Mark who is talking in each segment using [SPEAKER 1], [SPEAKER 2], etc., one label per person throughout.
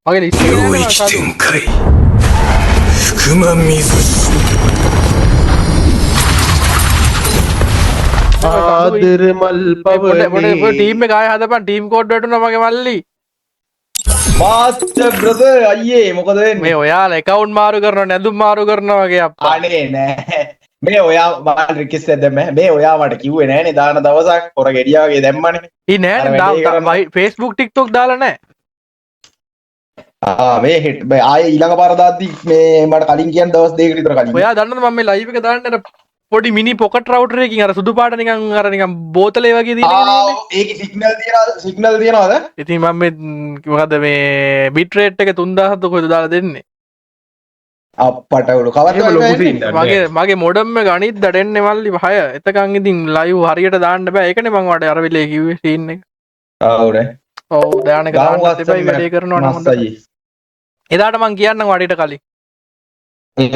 [SPEAKER 1] මගේ ලිස්ට් එක නෑ මම සාදු.
[SPEAKER 2] 福間水氏
[SPEAKER 3] ආදර මල් පවනේ
[SPEAKER 1] ටීම් එක ආය හදපන් ටීම් කෝඩ් වැටුණා මගේ මල්ලි.
[SPEAKER 4] මාස්ටර් බ්‍රදර් අයියේ මොකද වෙන්නේ?
[SPEAKER 1] මේ ඔයාලා account මාරු කරනවා නැඳුම් මාරු කරනවා වගේ අප්පා.
[SPEAKER 4] අනේ නෑ. මේ ඔයා මම රික්වෙස්ට් එක දැම්ම. මේ ඔයා මට කිව්වේ නෑනේ දාන දවසක් පොර ගෙඩියා වගේ දැම්මනේ.
[SPEAKER 1] ඊ නෑ Facebook TikTok දාලා නෑ.
[SPEAKER 4] මේ හිට ආයේ ඊළඟ පාර දාද්දි මේ මට කලින් කියන්න දවස් දෙකකට විතර කලින්.
[SPEAKER 1] ඔයා දන්නවද මම මේ live එක දාන්න අර පොඩි මිනි පොකට් රවුටර් එකකින් අර සුදු පාට නිකන් අර නිකන් බෝතලේ වගේ තියෙන එක නේ.
[SPEAKER 4] ඒකේ සිග්නල් තියනවද?
[SPEAKER 1] ඉතින් මම මේ මොකද මේ බිට් රේට් එක 3000ක් කොහෙද දාලා දෙන්නේ?
[SPEAKER 4] අප්පට උඩ කවද්ද
[SPEAKER 1] මගේ මොඩම් එක අනිද්දාට එන්නේ මල්ලි 6. එතකන් ඉතින් live හරියට දාන්න බෑ. ඒකනේ මම ඔයාලට අර වෙලේ කිව්වේ සීන් එක.
[SPEAKER 4] ආවනේ.
[SPEAKER 1] ඔව් දාන එක දාන්න එපයි වැඩේ කරනවා නම් හොඳයි. එදාට මං කියන්නම් වඩේට කලින්.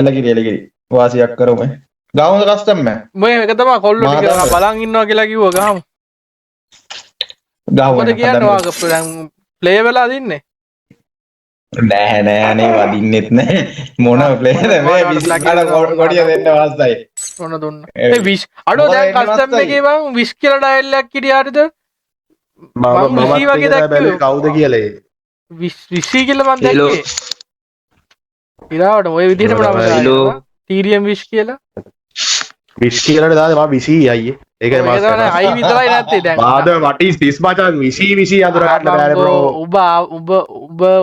[SPEAKER 4] එලගිරි වාසියක් කරමු. ගාමුද කස්ටම් මෑ.
[SPEAKER 1] මේ එක තමයි කොල්ලෝ ටික බලන් ඉන්නවා කියලා කිව්වා ගහමු. මොකද කියන්නේ ඔයාගේ දැන් ප්ලේ වෙලා දින්නේ?
[SPEAKER 4] නෑ අනේ වදින්නෙත් නෑ. මොන ප්ලේද මේ 20කට කොඩිය දෙන්න අවස්ථයි.
[SPEAKER 1] ඔන්න දුන්න. ඒ 20 අඩෝ දැන් කස්ටම් එකේ මං 20 කියලා ඩයල් එකක් කිරියාටද?
[SPEAKER 3] මම වගේ දැක්කේ කවුද කියලා ඒ
[SPEAKER 1] 20 කියලා මං දැක්කේ. ඉරාවට ඔය විදිහටම නම ටීරියම් 20 කියලා.
[SPEAKER 3] 20 කියලානේ දාන්නේ මම 20 අයියේ. ඒකයි මාස් කරන්නේ.
[SPEAKER 1] අයි විතරයි නැත්තේ දැන්.
[SPEAKER 3] ආද what is this මචං 20 අඳුර ගන්න බෑනේ බ්‍රෝ.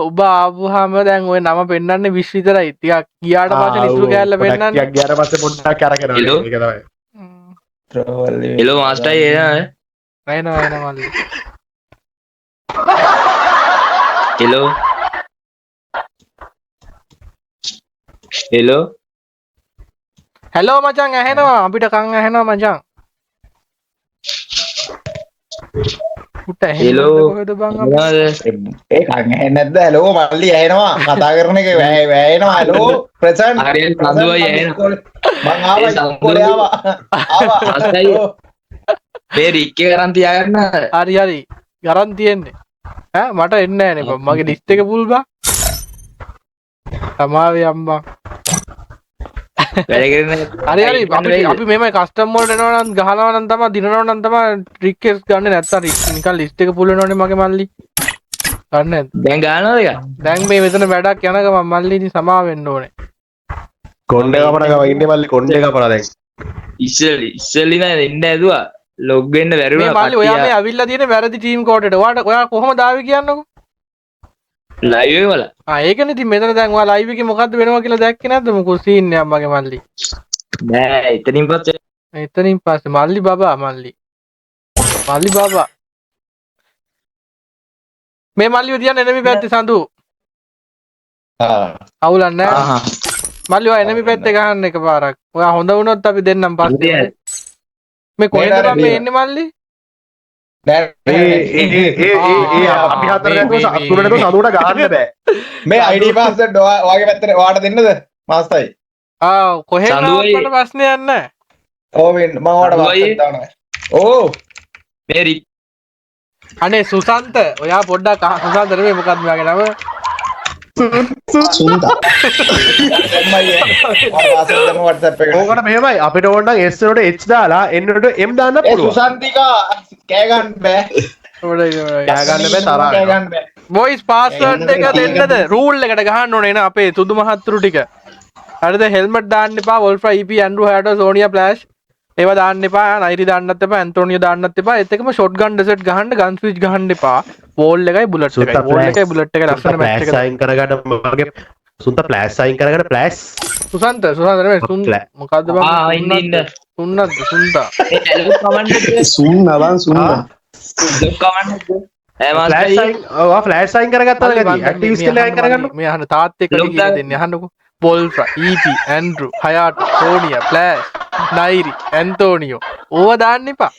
[SPEAKER 1] ඔබ ආවුහම දැන් ඔය නම පෙන්වන්නේ 20 විතරයි. ටිකක් ගියාට පස්සේ නිතුරු කෑල්ල පෙන්වන්නේ.
[SPEAKER 3] ටිකක් ගියාට පස්සේ පොඩ්ඩක් අරගෙන යනවා. ඒක තමයි.
[SPEAKER 5] හෙලෝ මාස්ටර්
[SPEAKER 1] එනවා මල්ලි.
[SPEAKER 5] හෙලෝ හෙලෝ
[SPEAKER 1] හැලෝ මචං ඇහෙනවා අපිට කන් ඇහෙනවා මචං. උට ඇහෙනවද කොහෙද බං අපි?
[SPEAKER 4] ඒ කන් ඇහෙන්නේ නැද්ද? හලෝ මල්ලි ඇහෙනවා. කතා කරන එක වැයෙනවා. Hello present.
[SPEAKER 5] හරියට සඳුවයි ඇහෙනවා.
[SPEAKER 4] මං ආවා ඉස්කෝලේ ආවා.
[SPEAKER 5] මේ රික්කේ කරන් තියාගන්න.
[SPEAKER 1] හරි ගරන් තියෙන්නේ. ඈ මට එන්නේ නැහැ නේ බං. මගේ ලිස්ට් එක පුල් බං. තමාවේ අම්මා. හරි අපි මෙම කස්ටම් වලට එනවා නම් ගහනවා නම් තමයි දිනනවා නම් තමයි රික්වෙස්ට් ගන්න නැත්තම් නිකන් ලිස්ට් එක පුල් වෙනවනේ මගේ මල්ලි. ගන්න නැද්ද?
[SPEAKER 5] දැන් ගන්නවද එක?
[SPEAKER 1] දැන් මේ මෙතන වැඩක් යන ගමන් මල්ලි ඉතින් සමා වෙන්න ඕනේ.
[SPEAKER 3] කොණ්ඩේ කපන ගම ඉන්නේ මල්ලි කොණ්ඩේ කපන දැන්.
[SPEAKER 5] ඉස්සෙල්ලි නෑ ඉන්න ඇදුවා. ලොග් වෙන්න බැරි
[SPEAKER 1] මේ මල්ලි ඔයා මේ අවිල්ලා තියෙන වැරදි ටීම් කෝඩ් එකට. ඔයා කොහොමද ආවේ කියන්නකෝ?
[SPEAKER 5] ලයිව් වල.
[SPEAKER 1] ඒකනේ ඉතින් මෙතන දැන් ඔයා ලයිව් එකේ මොකද්ද වෙනවා කියලා දැක්කේ නැද්ද? මොකෝ සීන් එකක් මගේ මල්ලි.
[SPEAKER 5] නෑ එතනින් පස්සේ
[SPEAKER 1] මල්ලි බබා මල්ලි බබා මේ මල්ලිව තියන්න එනමි පැත්තේ සඳු. අවුලක් නෑ. මල්ලි ඔයා එනමි පැත්තේ ගහන්න එකපාරක්. ඔයා හොඳ වුණොත් අපි දෙන්නම් පස්සේ. මේ කොහෙන්ද මේ එන්නේ මල්ලි?
[SPEAKER 3] අපි හතර නැතුව අතුරු නැතුව සතුට ගහන්න බෑ.
[SPEAKER 4] මේ ID password ඔයාගේ පැත්තට ඔයාට දෙන්නද මාස්ටර්යි?
[SPEAKER 1] කොහෙන්ද අපට ප්‍රශ්නයක් නැහැ.
[SPEAKER 4] වෙන්න මම ඔයාට password දානවා.
[SPEAKER 5] මේරි
[SPEAKER 1] අනේ සුසන්ත ඔයා පොඩ්ඩක් සුසන්ත නෙමෙයි මොකක්ද මෙයාගේ නම?
[SPEAKER 4] සුන්දා.
[SPEAKER 3] ඕකට මෙහෙමයි අපිට ඕන නම් S වලට H දාලා N වලට M දාන්න පුළුවන්.
[SPEAKER 4] සුසන්තිකා කෑ ගන්න බෑ.
[SPEAKER 3] කෑ ගන්න බෑ තරහා.
[SPEAKER 4] කෑ ගන්න බෑ.
[SPEAKER 1] වොයිස් පාස්වර්ඩ් එක දෙන්නද? රූල් එකට ගහන්න ඕනේ නේ අපේ සුදු මහත්තුරු ටික. හරිද? හෙල්මට් දාන්න එපා. වොල්ෆ්‍රා EP ඇන්ඩ්‍රූ හැඩෝ සෝනියා ෆ්ලෑෂ් ඒවා දාන්න එපා. නයිරි දාන්නත් එපා. ඇන්තෝනියෝ දාන්නත් එපා. ඒත් එකම ෂොට් ගන් ඩෙසර්ට් ගහන්න ගන් ස්විච් ගහන්න එපා. වෝල් එකයි බුලට් එකයි. වෝල් එකයි බුලට් එකයි ලස්සන මැච් එක.
[SPEAKER 3] සයින් කරගන්න මගේ සුන්ත ෆ්ලෑෂ් සයින් කරගන්න ෆ්ලෑෂ්.
[SPEAKER 1] සුසන්ත නෙමෙයි සුන් මොකද්ද බං? සුන්නත් සුන්තා.
[SPEAKER 3] ෆ්ලෑෂ් සයින් කරගත්තාද ගතිය? ඇක්ටිවිස්ට් එක ලයින් කරගන්න.
[SPEAKER 1] මේ අහන තාත් එක්ක කියලා දෙන්නේ අහන්නකෝ. වොල්ෆ්‍රා EP ඇන්ඩ්‍රූ හයාටෝ සෝනියා ෆ්ලෑෂ් නයිරි ඇන්තෝනියෝ ඕවා දාන්න එපා.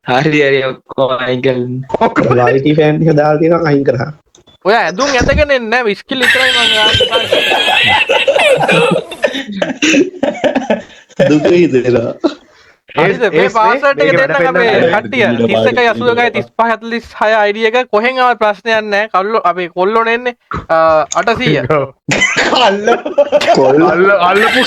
[SPEAKER 5] හරි ඔක්කොම අයින් කරන්න.
[SPEAKER 6] ඔක්කොම ලයිටි ෆෑන් එක දාලා තියෙනවා අයින් කරා.
[SPEAKER 1] ඔය ඇඳුම් ඇඳගෙන එන්නේ නැහැ විස්කිල් විතරයි මම යාන්නේ.
[SPEAKER 6] දුකයි දෙලා.
[SPEAKER 1] හරිද මේ පාස්වර්ඩ් එක දෙන්න අපේ කට්ටිය 31 81 35 46 ID එක කොහෙන් ආව ප්‍රශ්නයක් නැහැ කල්ලෝ අපේ කොල්ලෝනේ එන්නේ 800
[SPEAKER 3] අල්ලපු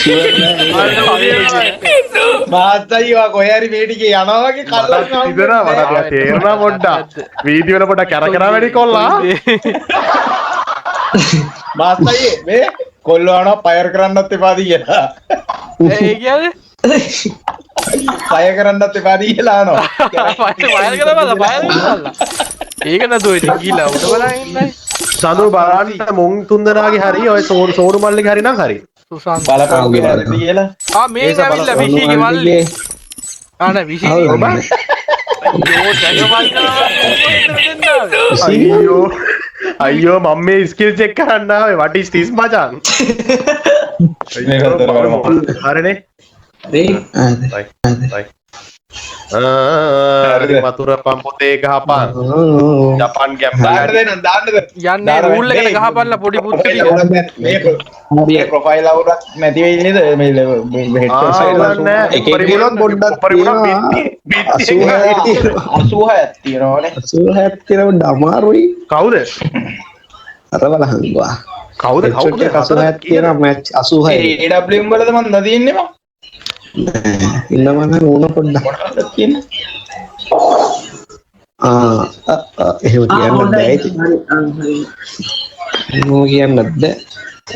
[SPEAKER 4] මාත්තයිවා කොහරි මේ ටිකේ යනවා වගේ කල්ලක්
[SPEAKER 3] ඉතන මට තේරුණා පොඩ්ඩක් වීඩියෝ වල පොඩ්ඩක් කර වැඩි කොල්ලා
[SPEAKER 4] මාත්තයි මේ කොල්ලෝ අන පයර් කරන්නත් එපාදී කියලා
[SPEAKER 1] ඒ කියන්නේ
[SPEAKER 4] පය කරන්නත් එපාදී කියලා අනවා
[SPEAKER 1] පයර් කරලා ඒක නේද ඔය ගිහිලා උඩ බලන් ඉන්නයි
[SPEAKER 3] සඳු බලන්න මුං තුන්දෙනාගේ හරි ඔය සෝරු මල්ලිගේ හරි නම් හරි
[SPEAKER 1] සුසාන්
[SPEAKER 4] බලපං කියලා
[SPEAKER 1] මේ ඇවිල්ලා විශීගේ මල්ලි ආන විශී ඔබ
[SPEAKER 3] අයියෝ මම මේ ස්කිල් චෙක් කරන්න ආවේ what is this මචං හරිනේ වතුර පම්පොතේ ගහපන් ජපන් ගැම්
[SPEAKER 1] යන්නේ රූල් එකට ගහපල්ලා පොඩි පුත්තු
[SPEAKER 4] මේ ප්‍රොෆයිල් අවුරක් නැති වෙයි නේද මේ
[SPEAKER 6] එකෙකුලොත් පොඩ්ඩක් තියෙනවා
[SPEAKER 4] 86ක් තියෙනවානේ
[SPEAKER 6] 86ක් තියෙනව අමාරුයි
[SPEAKER 3] කවුද
[SPEAKER 6] අර බලහංගවා
[SPEAKER 3] කවුද
[SPEAKER 6] 86ක් තියෙනවා මැච් 86
[SPEAKER 4] AWM වලද මන් නදින්නේ මම
[SPEAKER 6] ඉන්නවනම් ඕන පොඩ්ඩක්
[SPEAKER 4] තියෙන
[SPEAKER 6] එහෙම කියන්නත් බෑ මම කියන්නත් බෑ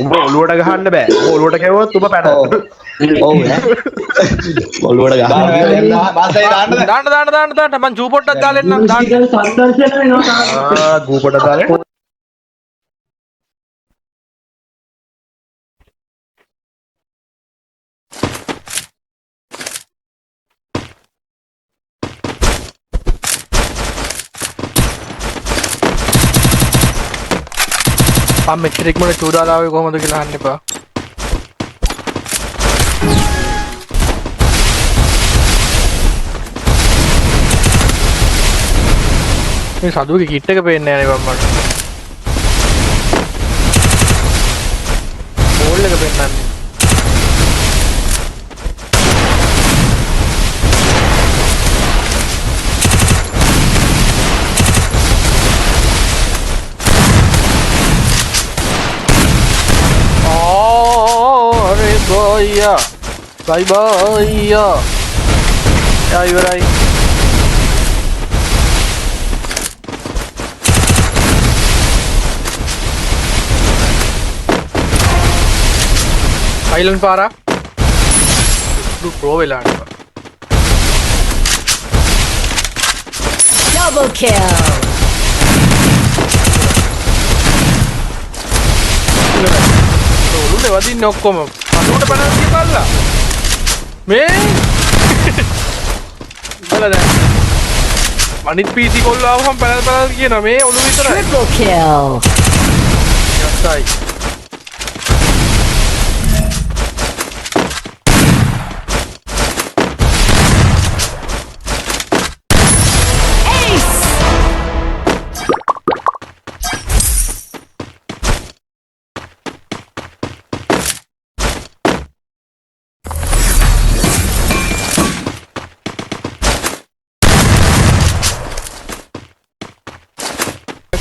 [SPEAKER 3] උඹ ඔලුවට ගහන්න බෑ ඔලුවට කැවුවොත් උඹ පැන
[SPEAKER 6] ඔව් ඔලුවට ගහන්න
[SPEAKER 1] දාන්න මං ජූ පොට්ටක් දාලා එන්නම් දාන්න
[SPEAKER 3] ගූපට දාලා
[SPEAKER 1] මෙච්චර ඉක්මනට චූදාලාවේ කොහොමද කියලා අහන්න එපා. මේ සදුවගේ කිට් එක පේන්නේ නැහැ නේ මට. බෝල් එක පෙන්නන්නේ. Boya, bye boya. Ya ibarai. Island para. Du pro vela.
[SPEAKER 2] Double kill.
[SPEAKER 1] Lu lewat ini okkom. Udah panas dia pala. මේ බලන්න. අනිත් PC කොල්ල ආවම පැනල් කියනවා මේ ඔලු විතරයි.
[SPEAKER 2] Triple kill.
[SPEAKER 1] යස්සයි.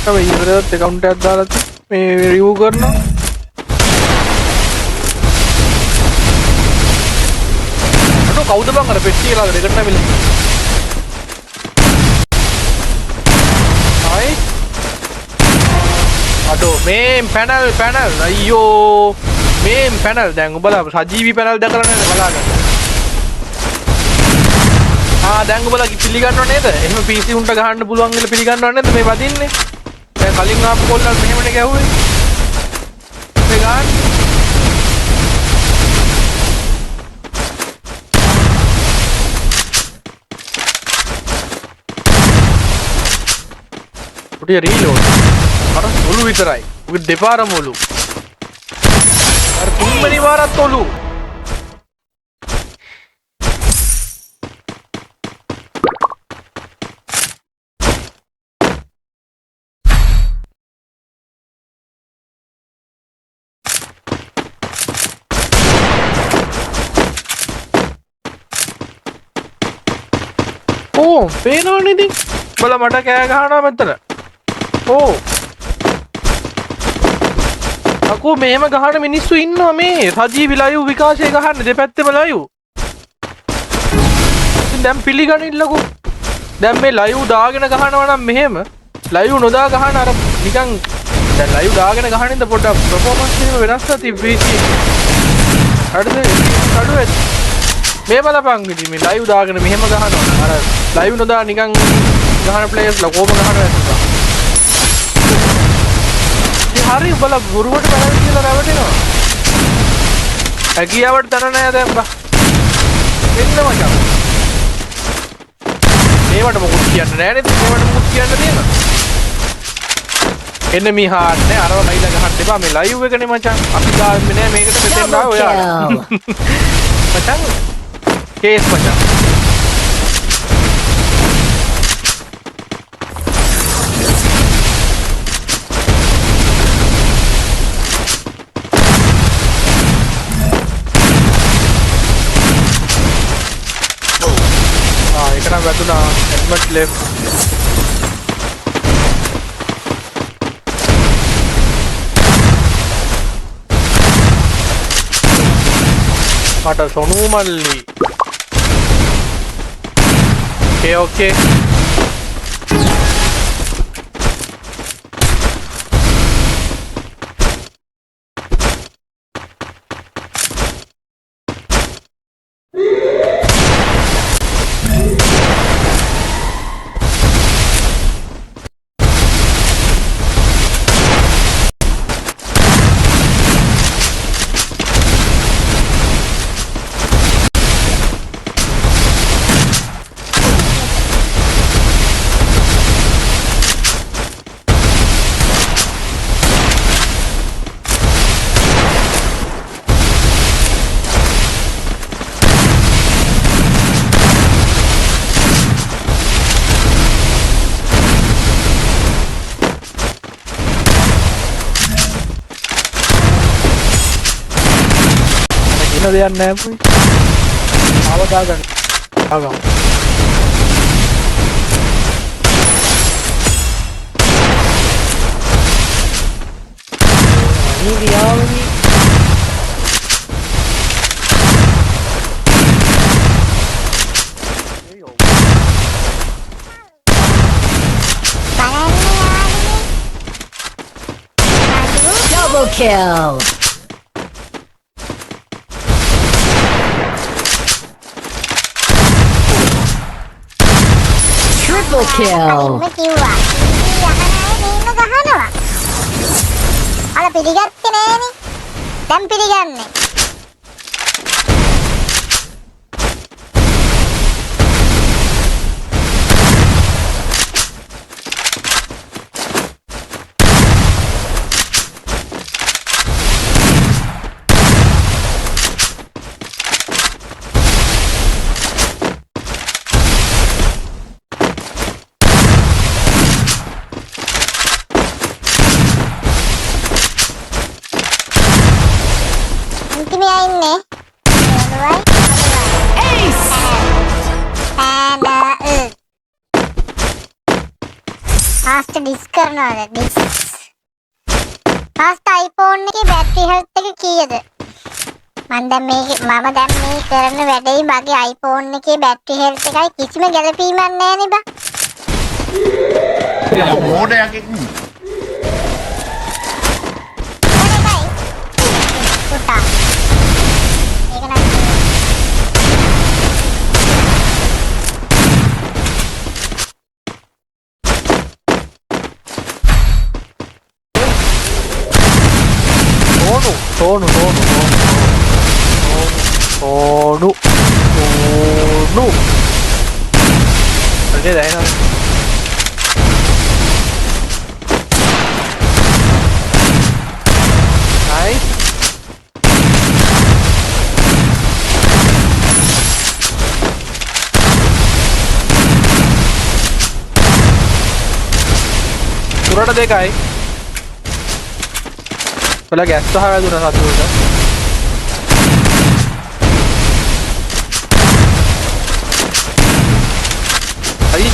[SPEAKER 1] अब इधर अकाउंट दाला मैं रिव्यू करना तो कौद बंगर पेट्टी ला रेगटना मिल हाय अटो मेन पैनल अय्यो मेन पैनल දැන් උඹලා සජීවී පැනල් දැකලා නේද බලාගන්න දැන් උඹලා පිළිගන්නව නේද එහෙම PC උන්ට ගහන්න පුළුවන් කියලා පිළිගන්නව නේද මේ වදින්නේ කලින් ආපු කොල්ලන් මෙහෙමනේ ගැහුවේ මේ ගන්න පුටිය රීලෝඩ් අර ඔලු විතරයි උගේ දෙපාරම ඔලු අර තුන්වෙනි වාරත් ඔලු ඕ පේනවනේ ඉතින් බල මට කෑ ගහනවා මෙතන ඕ අකෝ මෙහෙම ගහන මිනිස්සු ඉන්නවා මේ සජීවි ලයිව් විකාශය ගහන්න දෙපැත්තෙම ලයිව් ඉතින් දැන් පිළිගනින්නකෝ දැන් මේ ලයිව් දාගෙන ගහනවා නම් මෙහෙම ලයිව් නොදා ගහන අර නිකන් දැන් ලයිව් දාගෙන ගහන ඉඳ පොඩ්ඩක් performance එක වෙනස් නැති PC හරිද අඩුවෙත් මේ බලපන් ඉතින් මේ ලයිව් දාගෙන මෙහෙම ගහනවා අර ලයිව් නොදා නිකන් ගහන ප්ලේයර්ස් ලා කොහොම ගහනවා නැත්නම් හරි බල ගුරුවට බලන්න කියලා රැවටෙනවා. හැකියාවට තන නෑ දැන් බා. එන්න මචං. මේවට මොකුත් කියන්න නෑ නේද? මේවට මොකුත් කියන්න තියෙනවා. එන්න මීහාත් නෑ අරව ලයිලා ගහන්න එපා මේ ලයිව් එකනේ මචං. අපි ගාන්නේ නෑ මේකට මෙතෙන් ආව ඔයාලා. මචං. කේස් මචං. එකනම් වැදුනා හෙල්මට් ලෙෆ්ට් මට සොනු මල්ලි ඕකේ දෙයක් නෑ පුයි ආවදා ගන්න ආගම නිවියාවනි
[SPEAKER 2] Double kill. Triple kill.
[SPEAKER 7] කිව්වා. යහනයි මේක ගහනවා. අර පිළිගත්තේ නෑනේ. දැන් පිළිගන්නේ. Fast disk කරනවාද disk fast iPhone එකේ battery health එක කීයද මම දැන් මේ කරන වැඩේ මගේ iPhone එකේ battery health එකයි කිසිම ගැළපීමක් නැහැ නේ බා
[SPEAKER 3] මොඩයක්
[SPEAKER 7] පුතා ඒක නම්
[SPEAKER 1] Tonu. Ada dah nak. Nice. Turun ada kai. Pala gas तो हवा दूना साथ में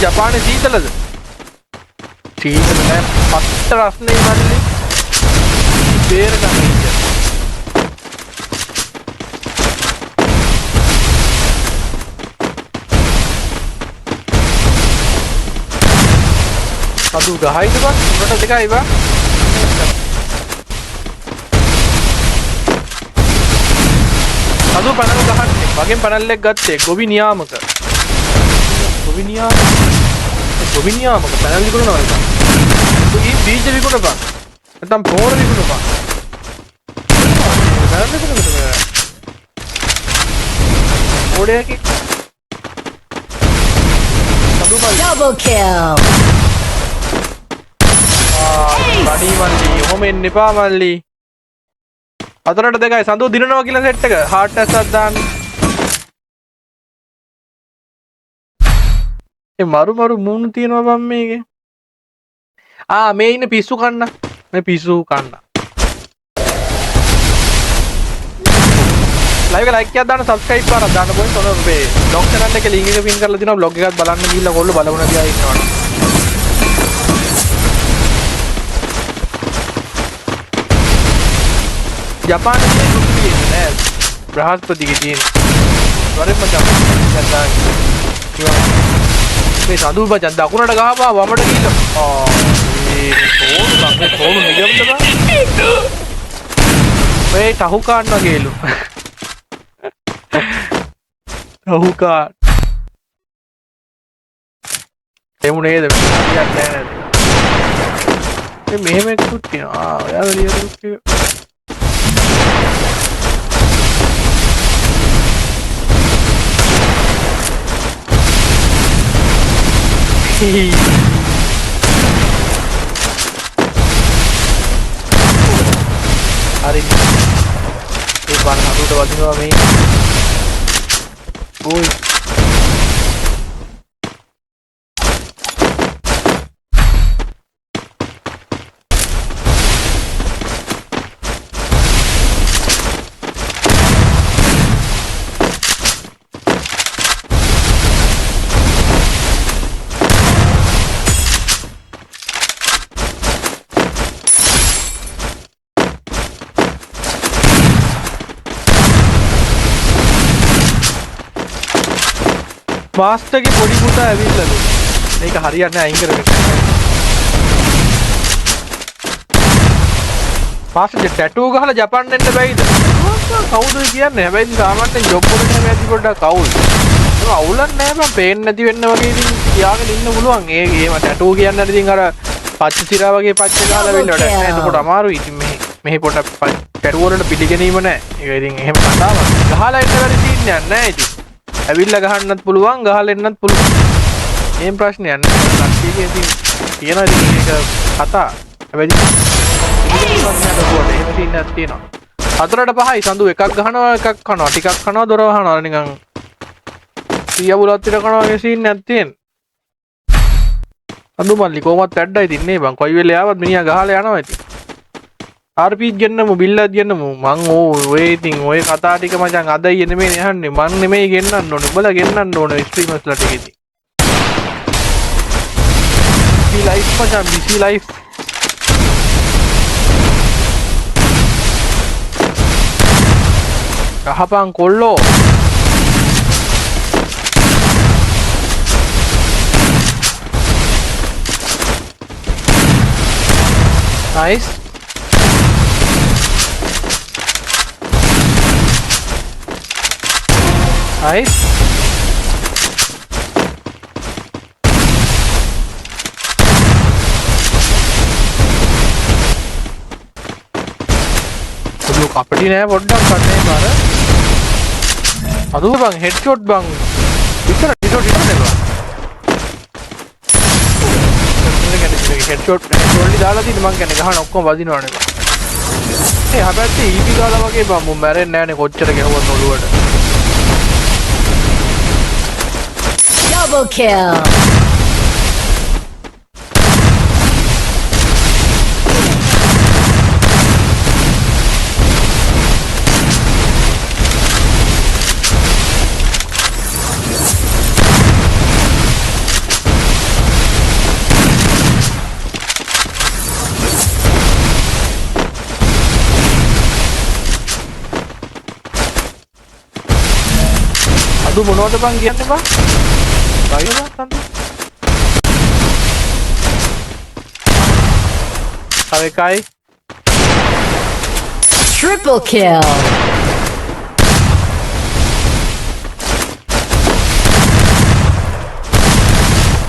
[SPEAKER 1] ජපානයේ සීතලද? සීතල නෑ පත්ත රස්නේ මල්ලි. බේර ගන්න ඉන්න. අදු ගහයිද බං? උඩට දෙකයි බං. අදු පනල් ගහන්නේ. වගේ පනල්ලෙක් ගත්තේ ගොවි නියාමක. ගොවි නියාමක පැනල් විකුණනවා ඒක. ඒ බීජ විකුණපන්. නැත්නම් පෝර විකුණපන්. පැනල් විකුණනවා. ඕඩේකි.
[SPEAKER 2] Double kill.
[SPEAKER 1] බඩී මල්ලි ඔහොම එන්න එපා මල්ලි. අතරට දෙකයි සඳු දිනනවා කියලා සෙට් එක. හાર્ට් ඇස්සක් දාන්න. ඒ මරු මූණු තියනවා බම් මේකේ. මේ ඉන්න පිස්සු කන්න. මේ පිස්සු කන්න. ලයිව් එක ලයික් එකක් දාන්න සබ්ස්ක්‍රයිබ් කරලා දාන්න පොයින්ට් ඔන්න මේ බ්ලොග් channel එකේ link එක pin කරලා දිනවා බ්ලොග් එකත් බලන්න ගිහිල්ලා කොල්ල බලමුණ දිහා ඉන්නවනේ. ජපානයේ රුපියල් නෑ බ්‍රහස්පතිගේ තියෙන. වරෙන් මචං යන්දා. මේ සඳු බචන් දකුණට ගහපා වමට ගිහිල්ලා. මේ තෝරු නිගමද බං. මේ තහු කාන්න වගේලු. තහුකා. එමු නේද? හරියට නෑ නේද? මෙහෙම එක්කුත් තියෙනවා. ඔයාලා ලියපු එක. හරි ඒ බාර හදුට වදිනවා මේ ඕයි මාස්ටර්ගේ පොඩි පුතා ඇවිල්ලාලු. මේක හරියන්නේ නැහැ අයින් කරගන්න. මාස්ටර්ගේ ටැටූ ගහලා ජපාන් එන්න බැයිද? කවුද කියන්නේ? හැබැයි සාමාන්‍යයෙන් ජොබ් වලට හැමදි පොඩ්ඩක් අවුල්. ඒක අවුලක් නෑ බං. පේන්නේ නැති වෙන්න වගේ ඉතින් තියාගෙන ඉන්න පුළුවන්. ඒම ටැටූ කියන්නේ ඉතින් අර පච්ච සිරා වගේ පච්ච ගහලා වෙන්න වැඩක් නෑ. එතකොට අමාරුයි. ඉතින් මෙහි පොඩ්ඩක් ටැටූ වලට පිළිගැනීම නෑ. ඒක ඉතින් එහෙම කතාවක්. ගහලා එන්න බැරි සීන් නෑ ඉතින්. ඇවිල්ලා ගහන්නත් පුළුවන් ගහලා එන්නත් පුළුවන්. මේම් ප්‍රශ්නයක් නෑ. කට්ටියගේ ඉතින් තියෙනවා ඉතින් මේක කතා. හැබැයි එහෙම සීන්නක් තියෙනවා. හතරට පහයි සඳු එකක් ගහනවා එකක් කනවා ටිකක් කනවා දොර වහනවා නිකන් සිය බුලත් ඉර කනවා වගේ සීන් එකක් තියෙනවා. සඳු මල්ලි කොහොමත් ඇඩ්ඩයි තින්නේ බං. කොයි වෙලේ ආවත් මිනිහා ගහලා යනවා ඉතින්. RP's ගෙන්නමු බිල්ලක් ගෙන්නමු මං ඔය ඉතින් ඔය කතා ටික මචං අදයි නෙමෙයි අහන්නේ මං නෙමෙයි ගෙන්නන්න ඕනේ උඹලා ගෙන්නන්න ඕනේ ස්ට්‍රීමර්ස්ලා ටික ඉතින් බිසි ලයිෆ් මචං බිසි ලයිෆ් ගහපන් කොල්ලෝ nice nice අදු කපටි නෑ පොඩ්ඩක් කන්නේ මාර අදු බං හෙඩ්ෂොට් බං විතර හෙඩ්ෂොට් දාලා තියෙන මං කියන්නේ ගහන ඔක්කොම වදිනවනේ බං ඒ හැබැයි ඊපි ගාලා වගේ බං මම මැරෙන්නේ නෑනේ කොච්චර ගෙවුවත් ඔළුවට
[SPEAKER 2] Double kill.
[SPEAKER 1] සඳු මොනවද බං කියන්නේ බං? බයිනවා සඳු. තව එකයි.
[SPEAKER 2] Triple kill.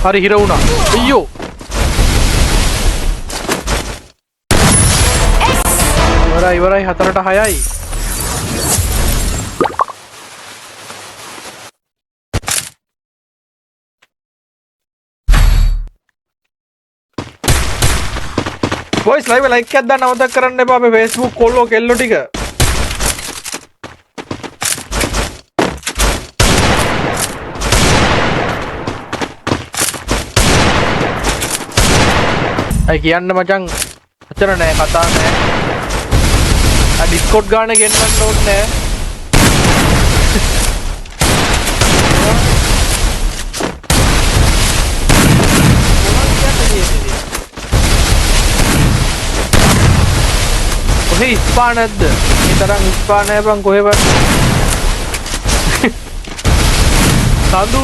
[SPEAKER 1] හරි හිර වුණා. අයියෝ. ඉවරයි 4ට 6යි. boys live like එකක් දාන්න අවතක් කරන්න එපා අපේ Facebook කොල්ලෝ කෙල්ලෝ ටික. අය කියන්න මචං අතර නෑ කතා නෑ. ආ ඩිස්කෝඩ් ගානේ ගෙන්නන්න ඕනේ නෑ. කොහේ ඉස්පා නැද්ද? මේ තරම් ඉස්පා නෑ බං කොහෙවත්. සඳු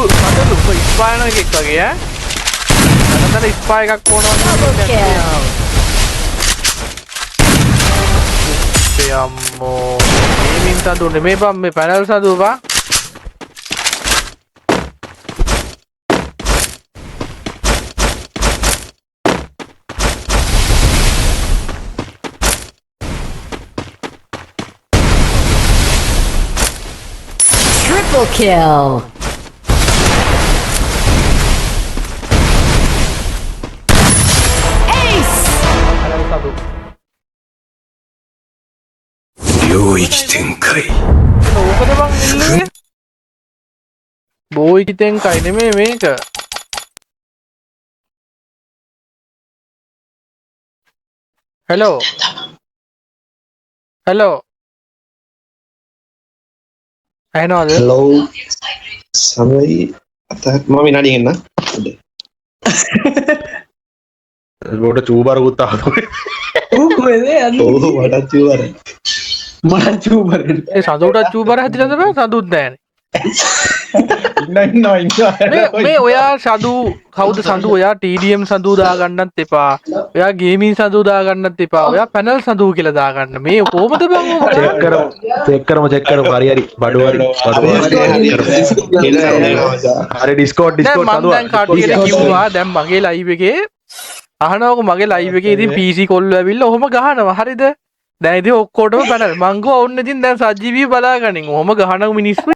[SPEAKER 1] ඉස්පා යන එකෙක් වගේ ඈ. අනතර ඉස්පා එකක් ඕනවා නේද? අම්මෝ මේ මින් සඳු නෙමෙයි බං මේ පැනල් සඳු බං.
[SPEAKER 2] Triple kill. Ace.
[SPEAKER 1] පැනල් සඳු.
[SPEAKER 8] 領域展開
[SPEAKER 1] ඕකද බං ඉල්ලුවේ? බෝයි තෙන්කයි නෙමෙයි මේක. හෙලෝ ඇහෙනවද?
[SPEAKER 6] hello සමයි අතක් මම විනාඩි එන්න
[SPEAKER 3] මට චූබරකුත් ආවා.
[SPEAKER 6] ඔව් මට චූබර
[SPEAKER 1] ඒ සඳුටත් චූබර හැදිලාද බං? සඳුත් නෑනේ.
[SPEAKER 4] ඉන්න
[SPEAKER 1] මේ ඔයා සඳු කවුද සඳු? ඔයා TDM සඳු දාගන්නත් එපා. ඔයා ගේමින් සඳු දාගන්නත් එපා. ඔයා පැනල් සඳු කියලා දාගන්න. මේ කොහොමද බං ඔබ?
[SPEAKER 3] චෙක් කරමු හරි බඩු හරි ඩිස්කෝඩ්
[SPEAKER 1] දැන් මම දැන් කට්ටියට කිව්වා දැන් මගේ ලයිව් එකේ අහනවක මගේ ලයිව් එකේ ඉතින් PC කොල්ලෝ ඇවිල්ලා ඔහොම ගහනවා හරිද? දැන් ඉතින් ඔක්කොටම පැනල් මං ගෝ ඔන්න ඉතින් දැන් සජීවී බලාගනින් ඔහොම ගහන මිනිස්සු